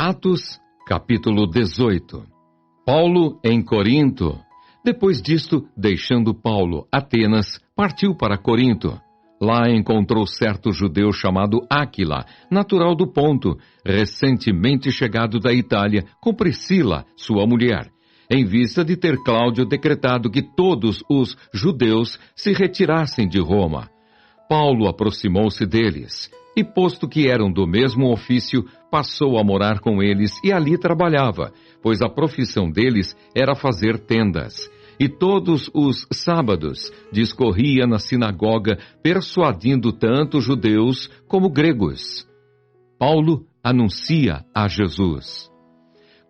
Atos, capítulo 18. Paulo em Corinto. Depois disto, deixando Paulo Atenas, partiu para Corinto. Lá encontrou certo judeu chamado Áquila, natural do Ponto, recentemente chegado da Itália, com Priscila, sua mulher, em vista de ter Cláudio decretado que todos os judeus se retirassem de Roma. Paulo aproximou-se deles, e posto que eram do mesmo ofício, passou a morar com eles e ali trabalhava, pois a profissão deles era fazer tendas. E todos os sábados discorria na sinagoga, persuadindo tanto judeus como gregos. Paulo anuncia a Jesus.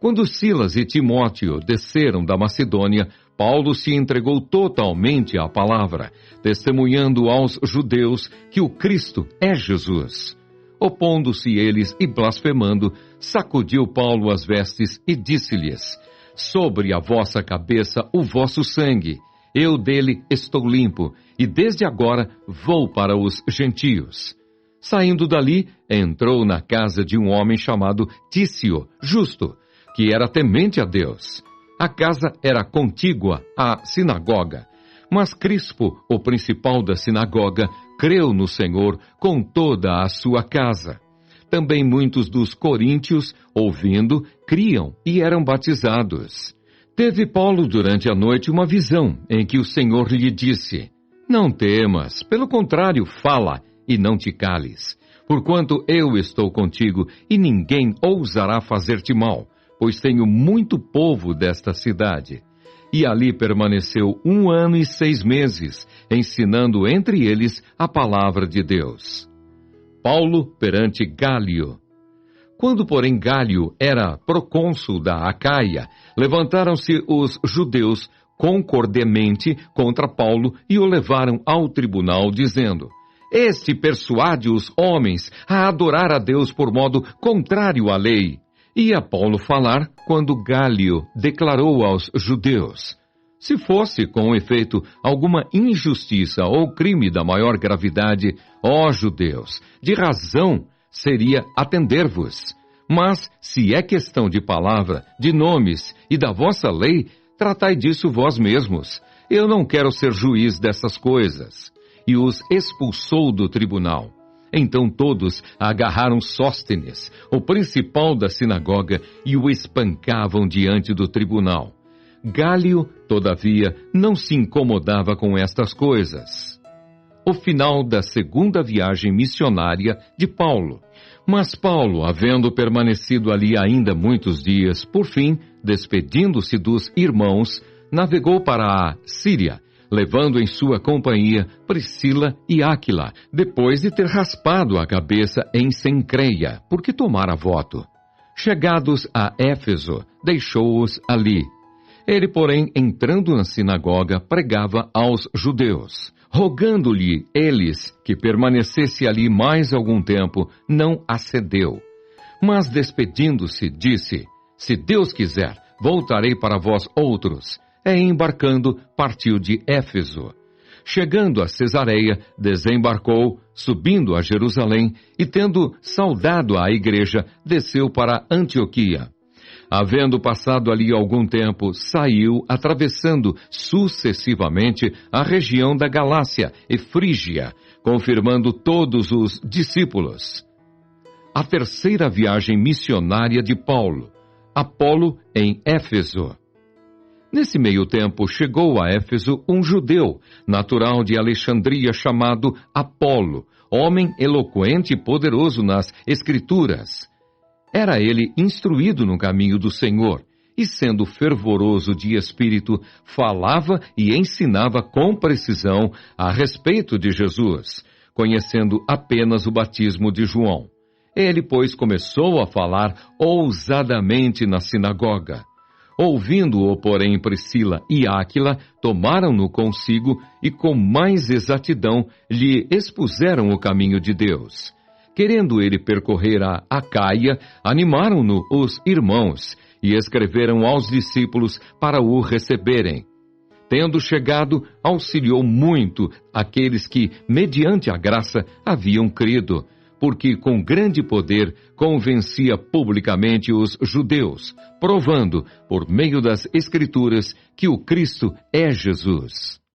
Quando Silas e Timóteo desceram da Macedônia, Paulo se entregou totalmente à palavra, testemunhando aos judeus que o Cristo é Jesus. Opondo-se eles e blasfemando, sacudiu Paulo as vestes e disse-lhes: sobre a vossa cabeça o vosso sangue, eu dele estou limpo, e desde agora vou para os gentios. Saindo dali, entrou na casa de um homem chamado Tício, justo, que era temente a Deus. A casa era contígua à sinagoga, mas Crispo, o principal da sinagoga, creu no Senhor com toda a sua casa. Também muitos dos coríntios, ouvindo, criam e eram batizados. Teve Paulo durante a noite uma visão em que o Senhor lhe disse: não temas, pelo contrário, fala e não te cales, porquanto eu estou contigo e ninguém ousará fazer-te mal, pois tenho muito povo desta cidade. E ali permaneceu 1 ano e 6 meses, ensinando entre eles a palavra de Deus. Paulo perante Gálio. Quando, porém, Gálio era procônsul da Acaia, levantaram-se os judeus concordemente contra Paulo e o levaram ao tribunal, dizendo: este persuade os homens a adorar a Deus por modo contrário à lei. Ia Paulo falar quando Gálio declarou aos judeus: se fosse, com efeito, alguma injustiça ou crime da maior gravidade, ó judeus, de razão seria atender-vos. Mas, se é questão de palavra, de nomes e da vossa lei, tratai disso vós mesmos. Eu não quero ser juiz dessas coisas. E os expulsou do tribunal. Então todos agarraram Sóstenes, o principal da sinagoga, e o espancavam diante do tribunal. Gálio, todavia, não se incomodava com estas coisas. O final da segunda viagem missionária de Paulo. Mas Paulo, havendo permanecido ali ainda muitos dias, por fim, despedindo-se dos irmãos, navegou para a Síria, levando em sua companhia Priscila e Áquila, depois de ter raspado a cabeça em Cencreia, porque tomara voto. Chegados a Éfeso, deixou-os ali. Ele, porém, entrando na sinagoga, pregava aos judeus. Rogando-lhe eles que permanecesse ali mais algum tempo, não acedeu. Mas despedindo-se, disse: se Deus quiser, voltarei para vós outros. E embarcando, partiu de Éfeso. Chegando a Cesareia, desembarcou, subindo a Jerusalém, e tendo saudado a igreja, desceu para Antioquia. Havendo passado ali algum tempo, saiu, atravessando sucessivamente a região da Galácia e Frígia, confirmando todos os discípulos. A terceira viagem missionária de Paulo. Apolo em Éfeso. Nesse meio tempo, chegou a Éfeso um judeu, natural de Alexandria, chamado Apolo, homem eloquente e poderoso nas Escrituras. Era ele instruído no caminho do Senhor, e sendo fervoroso de espírito, falava e ensinava com precisão a respeito de Jesus, conhecendo apenas o batismo de João. Ele, pois, começou a falar ousadamente na sinagoga. Ouvindo-o, porém, Priscila e Áquila, tomaram-no consigo e com mais exatidão lhe expuseram o caminho de Deus. Querendo ele percorrer a Acaia, animaram-no os irmãos e escreveram aos discípulos para o receberem. Tendo chegado, auxiliou muito aqueles que, mediante a graça, haviam crido, porque com grande poder convencia publicamente os judeus, provando, por meio das Escrituras, que o Cristo é Jesus.